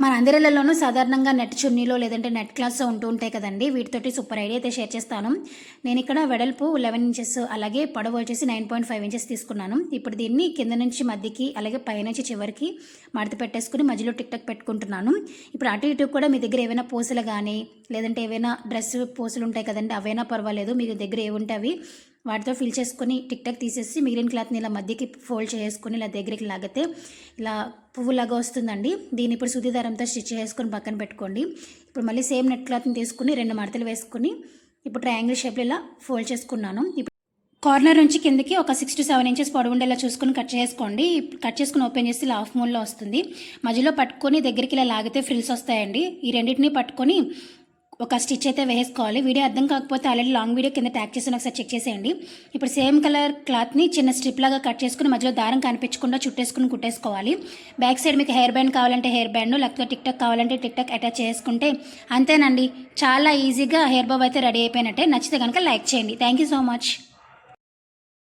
మన అందరిలోనూ సాధారణంగా నెట్ చున్నీలో లేదంటే నెట్ క్లాత్స్ ఉంటూ ఉంటాయి కదండి. వీటితోటి సూపర్ ఐడియా అయితే షేర్ చేస్తాను. నేను ఇక్కడ వెడల్పు 11 ఇంచెస్ అలాగే పొడవు వచ్చేసి 9.5 ఇంచెస్ తీసుకున్నాను. ఇప్పుడు దీన్ని కింద నుంచి మధ్యకి అలాగే పైనుంచి చివరికి మడత పెట్టేసుకుని మధ్యలో టిక్ టాక్ పెట్టుకుంటున్నాను. ఇప్పుడు అటు ఇటు కూడా మీ దగ్గర ఏవైనా పూసలు కానీ లేదంటే ఏవైనా డ్రెస్ పూసలు ఉంటాయి కదండి, అవైనా పర్వాలేదు, మీ దగ్గర ఏముంటే అవి వాటితో ఫిల్ చేసుకొని టిక్ టాక్ తీసేసి మిగిలిన క్లాత్ని ఇలా మధ్యకి ఫోల్డ్ చేసుకుని ఇలా దగ్గరికి లాగితే ఇలా పువ్వులాగా వస్తుందండి. దీన్ని ఇప్పుడు శుద్ధి దారంతో స్టిచ్ చేసుకొని పక్కన పెట్టుకోండి. ఇప్పుడు మళ్ళీ సేమ్ నెట్ క్లాత్ని తీసుకుని 2 మడతలు వేసుకుని ఇప్పుడు ట్రయాంగిల్ షేప్లో ఇలా ఫోల్డ్ చేసుకున్నాను. ఇప్పుడు కార్నర్ నుంచి కిందకి ఒక 6 to 7 ఇంచెస్ పొడవు ఉండేలా చూసుకుని కట్ చేసుకోండి. కట్ చేసుకుని ఓపెన్ చేసి ఇలా హాఫ్ మూల్లో వస్తుంది. మధ్యలో పట్టుకొని దగ్గరికి ఇలా లాగితే ఫ్రిల్స్ వస్తాయండి. ఈ రెండింటిని పట్టుకొని ఒక స్టిచ్ అయితే వేసుకోవాలి. వీడియో అర్థం కాకపోతే ఆల్రెడీ లాంగ్ వీడియో కింద ట్యాగ్ చేసి ఒకసారి చెక్ చేసేయండి. ఇప్పుడు సేమ్ కలర్ క్లాత్ని చిన్న స్ట్రిప్ లాగా కట్ చేసుకుని మధ్యలో దారం కనిపించకుండా చుట్టేసుకుని కుట్టేసుకోవాలి. బ్యాక్ సైడ్ మీకు హెయిర్ బ్యాండ్ కావాలంటే హెయిర్ బ్యాండ్, లేకపోతే టిక్ టాక్ కావాలంటే టిక్ టాక్ అటాచ్ చేసుకుంటే అంతేనండి. చాలా ఈజీగా హెయిర్ బాబ్ అయితే రెడీ అయిపోయినట్టే. నచ్చితే కనుక లైక్ చేయండి. Thank you so much.